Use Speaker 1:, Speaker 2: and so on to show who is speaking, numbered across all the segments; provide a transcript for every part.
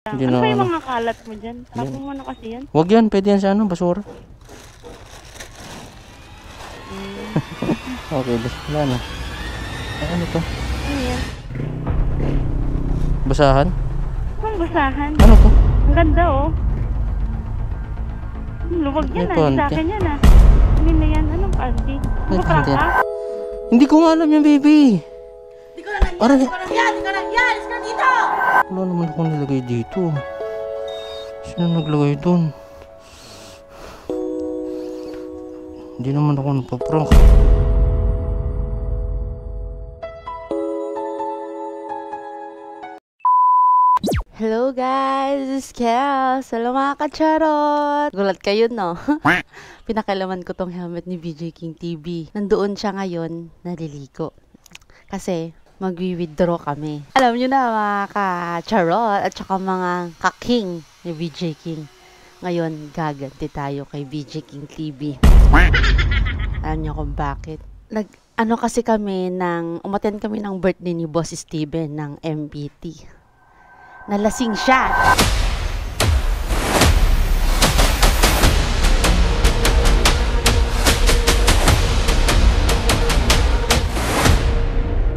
Speaker 1: Hindi
Speaker 2: Ano
Speaker 1: na
Speaker 2: ba yung
Speaker 1: ano.
Speaker 2: mga kalat mo dyan? Tapon mo na kasi yan.
Speaker 1: Wag yan, pwede yan sa ano, basura. Okay, wala na. Ano to?
Speaker 2: Ano yan?
Speaker 1: Basahan?
Speaker 2: Ang basahan.
Speaker 1: Ano to?
Speaker 2: Ang ganda oh. Luwag
Speaker 1: May
Speaker 2: yan ah.
Speaker 1: konti.
Speaker 2: Sa akin yan ah. Hindi na yan. Anong panty?
Speaker 1: May
Speaker 2: Ano prank
Speaker 1: konti.
Speaker 2: ka?
Speaker 1: Hindi ko nga alam yan, baby.
Speaker 3: Di ko na nangyari,
Speaker 1: Aray.
Speaker 3: di ko na nangyari, di ko na nangyari, iska dito!
Speaker 1: Wala naman akong nilagay dito. Sino naglagay dun? Hindi naman ako nagpa-prank.
Speaker 3: Hello guys, this is Kels. Hello mga kacharot. Gulat kayo no? Pinakalaman ko tong helmet ni BJ King TV. Nandoon siya ngayon, naliliko. Kasi magwi-withdraw kami. Alam nyo na mga kacharot at saka mga kaking ni BJ King. Ngayon, gaganti tayo kay BJ King TV. Alam nyo kung bakit? Ano kasi kami umattend kami ng birthday ni Boss Steven ng MPT. Nalasing siya.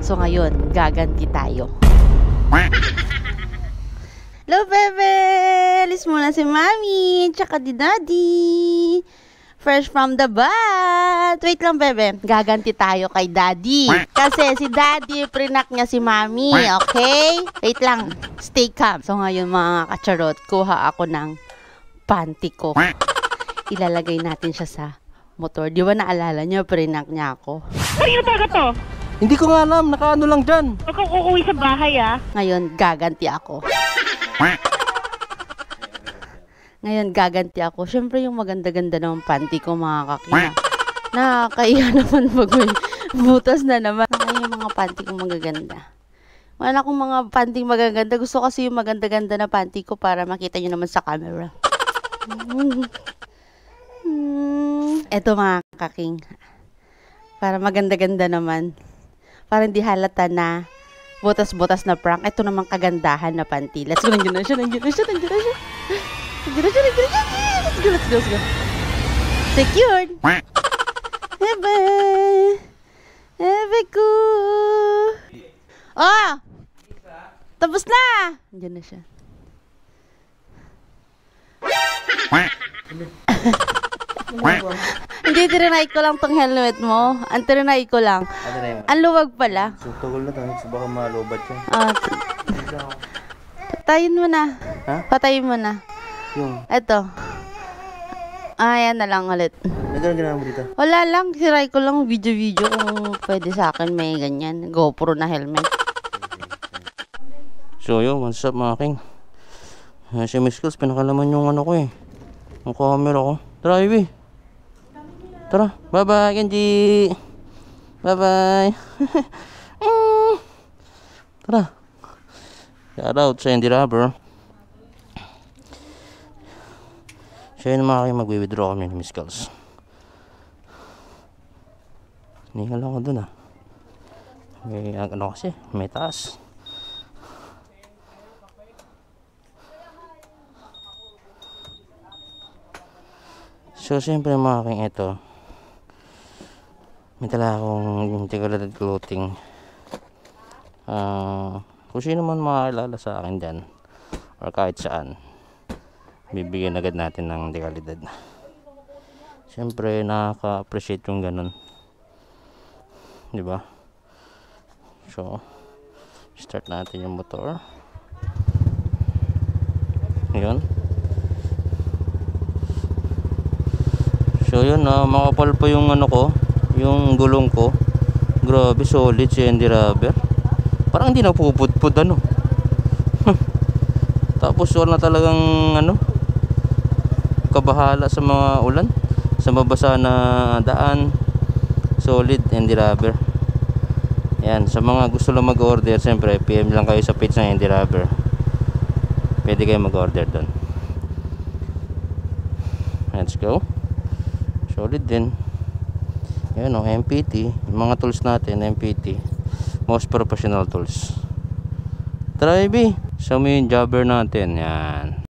Speaker 3: So ngayon, gaganti tayo. Hello, bebe! Alis muna si Mami, tsaka di Daddy. Fresh from the bath. Wait lang, bebe. Gaganti tayo kay Daddy. Kasi si Daddy, prinak niya si Mami. Okay? Wait lang. Stay calm. So ngayon, mga kacharot, kuha ako ng panty ko. Ilalagay natin siya sa motor. Di ba naalala niyo, prinak niya ako?
Speaker 2: Kanino talaga to?
Speaker 1: Hindi ko nga alam, nakaano lang dyan.
Speaker 2: Huwag kang uuwi sa bahay ah.
Speaker 3: Ngayon, gaganti ako. Ngayon, gaganti ako. Siyempre, yung maganda-ganda ng panty ko, mga kakina. Nakakaiya naman pag may butas na naman. Yung mga panty ko magaganda. Wala akong mga panty magaganda. Gusto kasi yung maganda-ganda na panty ko para makita nyo naman sa camera. Eto mga kaking. Para maganda-ganda naman. Para hindi halata na butas-butas na prank. Ito namang kagandahan na panty. Let's go. Nandiyan na siya. Nandiyan na siya. Nandiyan na siya. Let's go. Secured. Ebe. Ebe ko. Oh! Tapos na! Andiyan na siya. Hindi, tirinay ko lang tong helmet mo. Ang tirinay ko lang. Ang luwag pala.
Speaker 1: So, tagal na tayo. So, baka malubat yan.
Speaker 3: Patayin mo na.
Speaker 1: Ha?
Speaker 3: Patayin mo na.
Speaker 1: Yung,
Speaker 3: Eto. Ayan na lang ulit.
Speaker 1: nagkaroon ginawa mo dito?
Speaker 3: Wala lang. Siray ko lang video kung pwede sa akin may ganyan. GoPro na helmet.
Speaker 1: So, yun, what's up mga king? Si Miss Kels, pinakalaman yung ano ko eh. Yung camera ko. Tara, Ivy. Tara. Bye-bye, Kenji. Bye-bye. Tara. Shout out sa Andy Rubber. Siya yun mga kayo, magwi-withdraw kami ni Miss Kels. Ningal ako dun ah. May ano kasi, may taas. So, siyempre mga king ito. May tala akong decorated clothing. Kung sino man makakilala sa akin dyan or kahit saan, bibigyan agad natin ng dekalidad. Siyempre nakaka-appreciate yung ganun, diba? So start natin yung motor. Yun. So yun, makapal pa yung ano ko, yung gulong ko. Grabe, solid si Andy Rubber. Parang hindi na pupudpud ano. Tapos wala talagang ano, kabahala sa mga ulan, sa mabasa na daan. Solid Andy Rubber. Yan, sa mga gusto lang mag-order, siyempre PM lang kayo sa page ng Andy Rubber. Pwede kayo mag-order doon. Let's go. Solid din. Yan o, MPT. Yung mga tools natin, MPT. Most professional tools. Tara, baby. So mo yung jobber natin. Yan.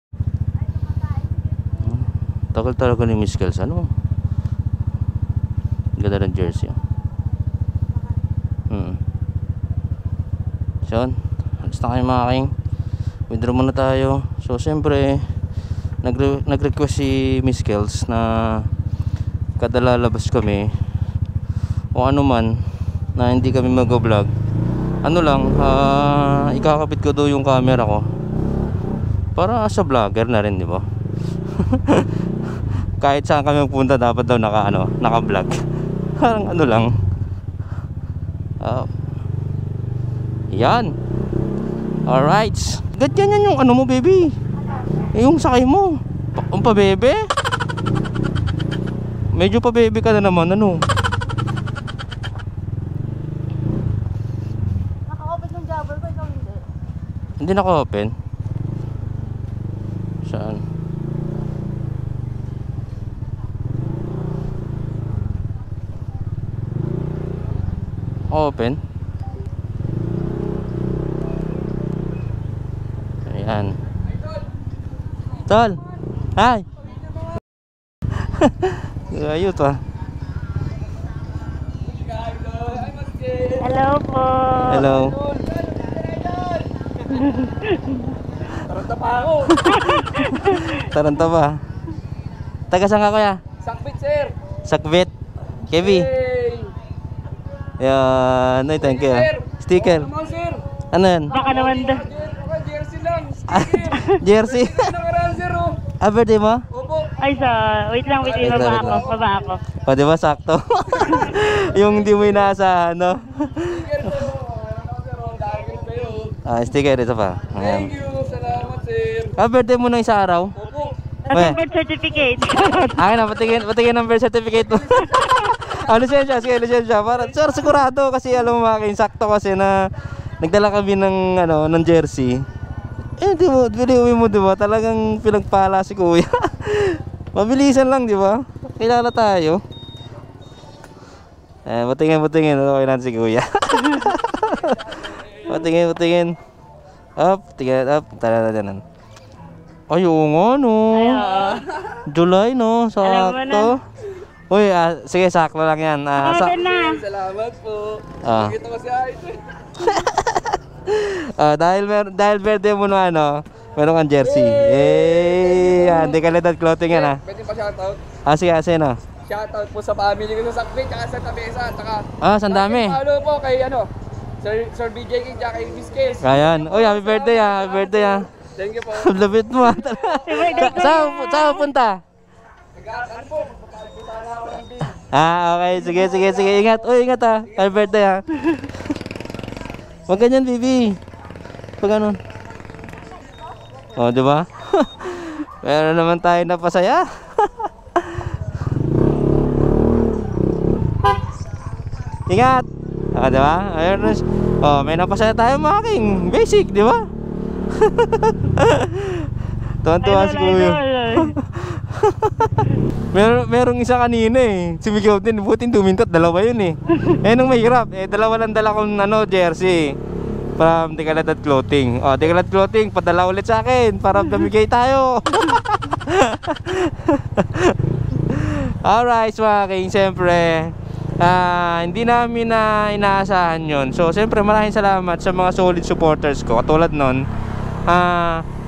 Speaker 1: Takal talaga ni Miss Kels. Ano? Ganda ng jersey. So, alis na kayo mga king. Withdraw muna tayo. So, siyempre, nag-request si Miss Kels na kada lalabas kami o ano man na hindi kami mag-vlog, ano lang, ikakapit ko daw yung camera ko para sa vlogger na rin, di ba? Kahit saan kami magpunta dapat daw naka-vlog. Parang ano lang. Yan. Alright. Ganyan yung ano mo, baby. Yung sakay mo. Ang pa-bebe. Medyo pa-bebe ka na naman, ano?
Speaker 3: Naka-open yung jobber ko, ikaw hindi.
Speaker 1: Hindi naka-open. Saan? Open. Ayan. Tol. Hi. Ayun to.
Speaker 2: Hello po.
Speaker 1: Hello.
Speaker 4: Taranta pa ako.
Speaker 1: Taranta ba? Taga saan ka, kuya?
Speaker 4: Sakbit, sir.
Speaker 1: Sakbit. Kevi.
Speaker 4: Hey.
Speaker 1: Yan. Ay, thank you.
Speaker 4: Sir.
Speaker 1: Sticker.
Speaker 4: Naman, sir.
Speaker 1: Ano yan?
Speaker 2: Baka naman daw.
Speaker 4: Jersey lang.
Speaker 1: Jersey.
Speaker 4: Nakaraan, sir, oh.
Speaker 1: Birthday mo?
Speaker 4: Opo.
Speaker 2: Ay, wait lang,
Speaker 1: Wait lang, wait lang.
Speaker 2: Baba ako.
Speaker 1: O, di ba sakto? Yung hindi mo inaasahan, no?
Speaker 4: Sticker po. Ano, sir, oh. Dahil kayo.
Speaker 1: Sticker ito pa.
Speaker 4: Thank
Speaker 1: Ayan.
Speaker 4: you. Salamat, sir.
Speaker 1: Birthday mo na isang araw?
Speaker 4: Opo.
Speaker 2: Nasa birth certificate.
Speaker 1: Akin na, patingin ng birth certificate mo. Lisensya, sige, lisensya. Para, sir, sigurado kasi alam mo mga sakto kasi na nagdala kami ng jersey. Di mo, uwi mo, di ba? Talagang pinagpala si kuya. Mabilisan lang, di ba? Kilala tayo. Patingin. Okay na si kuya. Patingin. Up, tingin, up. Tara na dyan. Ay, oo nga, no. July, no?
Speaker 2: Alam mo
Speaker 1: Sakto. Uy, sige, sakto lang yan.
Speaker 2: Open na.
Speaker 4: Salamat po.
Speaker 1: Ah.
Speaker 4: Nakita ko si Aito.
Speaker 1: Dahil birthday mo na meron kang jersey. Hindi kalidad clothing yan, ha.
Speaker 4: Pwede pa shoutout?
Speaker 1: Sige, na.
Speaker 4: Shoutout po sa family ko sa Sakbit, tsaka sa Tabesa, tsaka
Speaker 1: San dami.
Speaker 4: Follow po kay Sir BJ King, tsaka kay Miss Kels.
Speaker 1: Ayan. Uy, happy birthday, ha. Happy birthday, ha.
Speaker 4: Thank you po.
Speaker 1: Labit mo, ha. Saan punta?
Speaker 4: Nag-aaral po, magpapalibutan na ako ng bin.
Speaker 1: Okay. Sige. Ingat. Uy, ingat, ha. Happy birthday, ha. Huwag ganyan, baby. Pag ganun. Di ba? Meron naman tayo na pasaya. Ingat. Di ba? Ayun. May napasaya tayo mga king. Basic, di ba? Tuwan-tuwa si kuya. Merong isa kanina eh. Sumigaw din. Butin tumintot. Dalawa yun eh. Nung mahirap. Dalawa lang dala kong jersey. From Tikalad Clothing. Tikalad Clothing. Padala ulit sa akin. Para damigay tayo. Alright mga king. Siyempre hindi namin na inaasahan yun. So siyempre maraming salamat sa mga solid supporters ko. Katulad nun,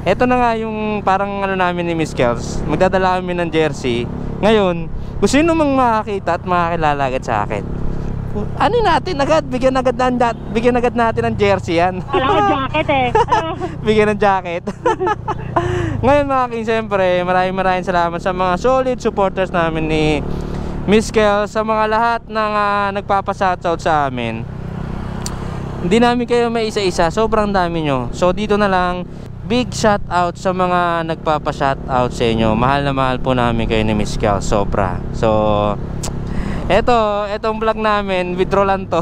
Speaker 1: eto na nga yung parang namin ni Miss Kels. Magdadala kami ng jersey. Ngayon, kung sino mang makakita at makakilala agad sa akin, natin agad, bigyan agad natin ng jersey yan.
Speaker 2: Alam ko jacket eh.
Speaker 1: Bigyan ng jacket. Ngayon mga king, siyempre maraming salamat sa mga solid supporters namin ni Miss Kels, sa mga lahat ng nagpapashoutout sa amin. Hindi namin kayo may isa-isa, sobrang dami nyo. So dito na lang, big shout out sa mga nagpapa-shout out sa inyo. Mahal na mahal po namin kayo ni Miss Kels, sobra. So etong vlog namin, withdraw lang to.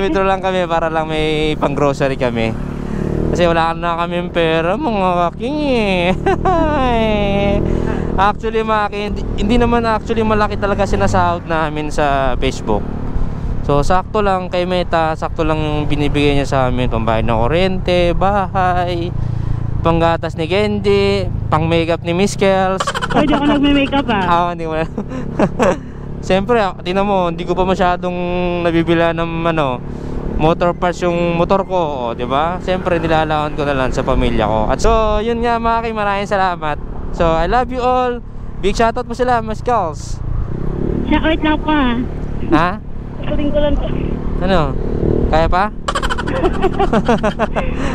Speaker 1: Withdraw lang kami para lang may pang grocery kami. Kasi wala na kami pera mga king Actually mga king, hindi naman actually malaki talaga sinasahod namin sa Facebook. So sakto lang kay Meta, sakto lang yung binibigay niya sa amin, pambayad ng kuryente, bahay, panggatas ni Candy, pang makeup ni Miss Kels.
Speaker 2: Pwede ako nagme-makeup ah.
Speaker 1: Hindi mo. Siyempre, tingnan mo, hindi ko pa masyadong nabibila ng motor parts yung motor ko, di ba? Siyempre, nilalaon ko na lang sa pamilya ko. At so, yun nga mga Kim, maraming salamat. So, I love you all. Big shoutout mo sila, Miss Kels.
Speaker 2: Siya, wait lang po ah.
Speaker 1: Ha?
Speaker 2: Kuling ko lang po.
Speaker 1: Ano? Kaya pa?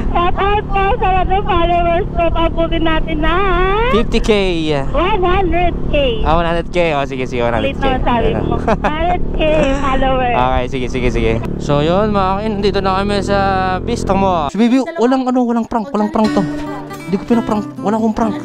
Speaker 2: Shout out po sa mga followers ko. Pabutin natin na
Speaker 1: 50k.
Speaker 2: 100k.
Speaker 1: 100k. O, sige, 100k.
Speaker 2: Late naman sabi mo. 100k followers.
Speaker 1: Okay, sige. So, yun mga Kim, dito na kami sa pista mo. Si Baby, walang prank to. Hindi ko pinaprank. Wala akong prank.